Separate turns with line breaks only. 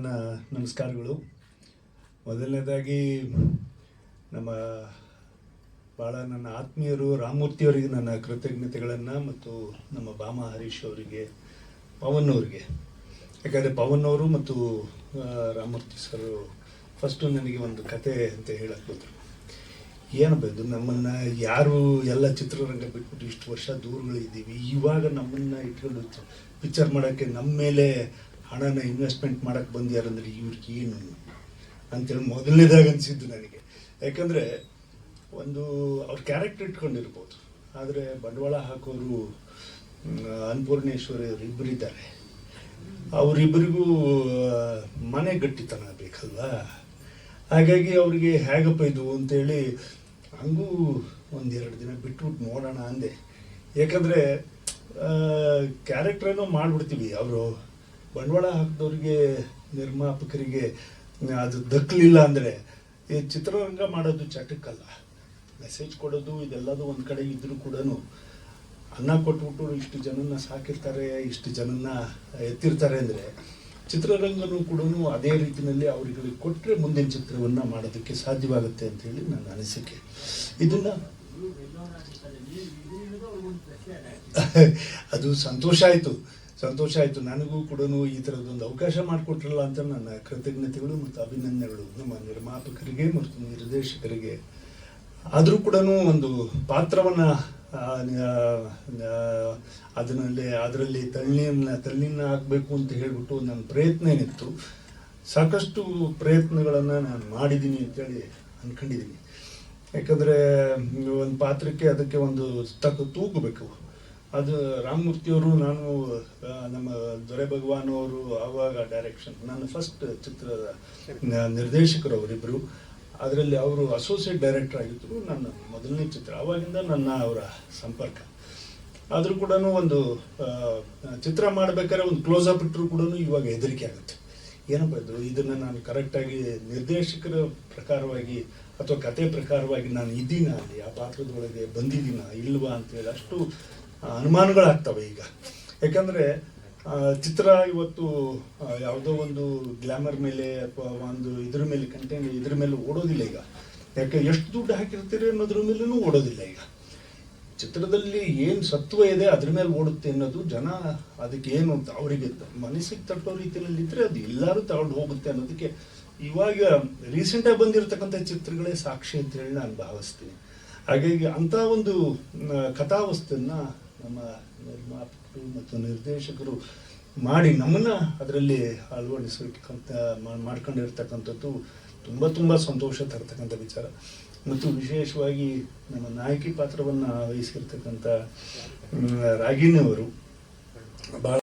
ನನ್ನ ನಮಸ್ಕಾರಗಳು. ಮೊದಲನೇದಾಗಿ ನನ್ನ ಆತ್ಮೀಯರು ರಾಮಮೂರ್ತಿಯವರಿಗೆ ನನ್ನ ಕೃತಜ್ಞತೆಗಳನ್ನು ಮತ್ತು ನಮ್ಮ ಭಾಮ ಹರೀಶ್ ಅವರಿಗೆ, ಪವನ್ ಅವರಿಗೆ. ಯಾಕಂದರೆ ಪವನ್ ಅವರು ಮತ್ತು ರಾಮಮೂರ್ತಿ ಸರ್ ಫಸ್ಟು ನನಗೆ ಒಂದು ಕತೆ ಅಂತ ಹೇಳಕ್ಕೆ ಬಂದರು. ಏನಪ್ಪ ಇದು, ನಮ್ಮನ್ನು ಯಾರು ಎಲ್ಲ ಚಿತ್ರರಂಗ ಬಿಟ್ಬಿಟ್ಟು ಇಷ್ಟು ವರ್ಷ ದೂರಗಳಿದ್ದೀವಿ, ಇವಾಗ ನಮ್ಮನ್ನು ಇಟ್ಕೊಂಡು ಪಿಕ್ಚರ್ ಮಾಡೋಕ್ಕೆ ನಮ್ಮ ಮೇಲೆ ಹಣನ ಇನ್ವೆಸ್ಟ್ಮೆಂಟ್ ಮಾಡೋಕ್ಕೆ ಬಂದ್ಯಾರಂದ್ರೆ ಇವ್ರಿಗೆ ಏನು ಅಂತೇಳಿ ಮೊದಲನೇದಾಗಿ ಅನಿಸಿದ್ದು ನನಗೆ. ಯಾಕಂದರೆ ಅವ್ರ ಕ್ಯಾರೆಕ್ಟರ್ ಇಟ್ಕೊಂಡಿರ್ಬೋದು, ಆದರೆ ಬಂಡವಾಳ ಹಾಕೋರು ಅನ್ನಪೂರ್ಣೇಶ್ವರಿ ಇಬ್ಬರಿದ್ದಾರೆ. ಅವರಿಬ್ಬರಿಗೂ ಮನೆ ಗಟ್ಟಿತನ ಬೇಕಲ್ವಾ. ಹಾಗಾಗಿ ಅವರಿಗೆ ಹೇಗಪ್ಪ ಇದು ಅಂತೇಳಿ ಹಂಗೂ ಒಂದೆರಡು ದಿನ ಬಿಟ್ಬಿಟ್ಟು ನೋಡೋಣ ಅಂದೆ. ಯಾಕಂದರೆ ಕ್ಯಾರೆಕ್ಟ್ರೇನೋ ಮಾಡಿಬಿಡ್ತೀವಿ, ಅವರು ಬಂಡವಾಳ ಹಾಕಿದವ್ರಿಗೆ, ನಿರ್ಮಾಪಕರಿಗೆ ಅದು ದಕ್ಕಲಿಲ್ಲ ಅಂದರೆ ಈ ಚಿತ್ರರಂಗ ಮಾಡೋದು ಚಟಕ್ಕಲ್ಲ. ಮೆಸೇಜ್ ಕೊಡೋದು ಇದೆಲ್ಲದು ಒಂದು ಕಡೆ ಇದ್ದರೂ ಕೂಡ ಅನ್ನ ಕೊಟ್ಬಿಟ್ಟು ಇಷ್ಟು ಜನನ್ನ ಸಾಕಿರ್ತಾರೆ, ಇಷ್ಟು ಜನನ್ನ ಎತ್ತಿರ್ತಾರೆ ಅಂದರೆ ಚಿತ್ರರಂಗನೂ ಕೂಡ ಅದೇ ರೀತಿಯಲ್ಲಿ ಅವರಿಗೆ ಕೊಟ್ಟರೆ ಮುಂದಿನ ಚಿತ್ರವನ್ನು ಮಾಡೋದಕ್ಕೆ ಸಾಧ್ಯವಾಗುತ್ತೆ ಅಂತೇಳಿ ನನ್ನ ಅನಿಸಿಕೆ. ಇದನ್ನು ಅದು ಸಂತೋಷ ಆಯಿತು ನನಗೂ ಕೂಡ ಈ ಥರದ್ದೊಂದು ಅವಕಾಶ ಮಾಡಿಕೊಟ್ರಲ್ಲ ಅಂತ ನನ್ನ ಕೃತಜ್ಞತೆಗಳು ಮತ್ತು ಅಭಿನಂದನೆಗಳು ನಮ್ಮ ನಿರ್ಮಾಪಕರಿಗೆ ಮತ್ತು ನಿರ್ದೇಶಕರಿಗೆ. ಆದರೂ ಕೂಡ ಒಂದು ಪಾತ್ರವನ್ನು ಅದರಲ್ಲಿ ತಳ್ಳಿನ ಆಗಬೇಕು ಅಂತ ಹೇಳಿಬಿಟ್ಟು ನನ್ನ ಪ್ರಯತ್ನ ಏನಿತ್ತು, ಸಾಕಷ್ಟು ಪ್ರಯತ್ನಗಳನ್ನು ನಾನು ಮಾಡಿದ್ದೀನಿ ಅಂತೇಳಿ ಅಂದ್ಕೊಂಡಿದ್ದೀನಿ. ಯಾಕಂದರೆ ಒಂದು ಪಾತ್ರಕ್ಕೆ ಅದಕ್ಕೆ ಒಂದು ತೂಗಬೇಕು. ಅದು ರಾಮಮೂರ್ತಿಯವರು, ನಾನು ನಮ್ಮ ದೊರೆ ಭಗವಾನ್ ಅವರು ಆವಾಗ ಡೈರೆಕ್ಷನ್, ನಾನು ಫಸ್ಟ್ ಚಿತ್ರದ ನಿರ್ದೇಶಕರು ಅವರಿಬ್ಬರು. ಅದರಲ್ಲಿ ಅವರು ಅಸೋಸಿಯೇಟ್ ಡೈರೆಕ್ಟರ್ ಆಗಿದ್ದರು ನನ್ನ ಮೊದಲನೇ ಚಿತ್ರ. ಆವಾಗಿಂದ ಅವರ ಸಂಪರ್ಕ. ಆದರೂ ಕೂಡ ಒಂದು ಚಿತ್ರ ಮಾಡಬೇಕಾದ್ರೆ ಒಂದು ಕ್ಲೋಸಪ್ ಇಟ್ಟರು ಕೂಡ ಇವಾಗ ಹೆದರಿಕೆ ಆಗುತ್ತೆ. ಏನಪ್ಪ ಇದು, ಇದನ್ನು ನಾನು ಕರೆಕ್ಟಾಗಿ ನಿರ್ದೇಶಕರ ಪ್ರಕಾರವಾಗಿ ಅಥವಾ ಕತೆ ಪ್ರಕಾರವಾಗಿ ನಾನು ಇದ್ದೀನಾ, ಅಲ್ಲಿ ಆ ಪಾತ್ರದೊಳಗೆ ಬಂದಿದ್ದೀನಾ ಇಲ್ವಾ ಅಂತೇಳಿ ಅಷ್ಟು ಅನುಮಾನಗಳಾಗ್ತವೆ ಈಗ. ಯಾಕಂದರೆ ಚಿತ್ರ ಇವತ್ತು ಯಾವುದೋ ಒಂದು ಗ್ಲಾಮರ್ ಮೇಲೆ ಅಥವಾ ಒಂದು ಇದ್ರ ಮೇಲೆ ಇದ್ರ ಮೇಲೆ ಓಡೋದಿಲ್ಲ ಈಗ. ಯಾಕೆ ಎಷ್ಟು ದುಡ್ಡು ಹಾಕಿರ್ತೀರಿ ಅನ್ನೋದ್ರ ಮೇಲೂ ಓಡೋದಿಲ್ಲ ಈಗ. ಚಿತ್ರದಲ್ಲಿ ಏನು ಸತ್ವ ಇದೆ ಅದ್ರ ಮೇಲೆ ಓಡುತ್ತೆ ಅನ್ನೋದು ಜನ, ಅದಕ್ಕೆ ಏನು ಅಂತ ಅವರಿಗೆ ಮನಸ್ಸಿಗೆ ತಟ್ಟೋ ರೀತಿಯಲ್ಲಿ ಇದ್ದರೆ ಅದು ಎಲ್ಲರೂ ತಗೊಂಡು ಹೋಗುತ್ತೆ ಅನ್ನೋದಕ್ಕೆ ಇವಾಗ ರೀಸೆಂಟಾಗಿ ಬಂದಿರತಕ್ಕಂಥ ಚಿತ್ರಗಳೇ ಸಾಕ್ಷಿ ಅಂತೇಳಿ ನಾನು ಭಾವಿಸ್ತೀನಿ. ಹಾಗಾಗಿ ಅಂಥ ಒಂದು ಕಥಾವಸ್ತನ್ನು ನಮ್ಮ ನಿರ್ಮಾಪಕರು ಮತ್ತು ನಿರ್ದೇಶಕರು ಮಾಡಿ ನಮ್ಮನ್ನು ಅದರಲ್ಲಿ ಮಾಡ್ಕೊಂಡಿರ್ತಕ್ಕಂಥದ್ದು ತುಂಬ ಸಂತೋಷ ತರ್ತಕ್ಕಂಥ ವಿಚಾರ. ಮತ್ತು ವಿಶೇಷವಾಗಿ ನಮ್ಮ ನಾಯಕಿ ಪಾತ್ರವನ್ನು ವಹಿಸಿರ್ತಕ್ಕಂಥ ರಾಗಿಣಿಯವರು ಭಾಳ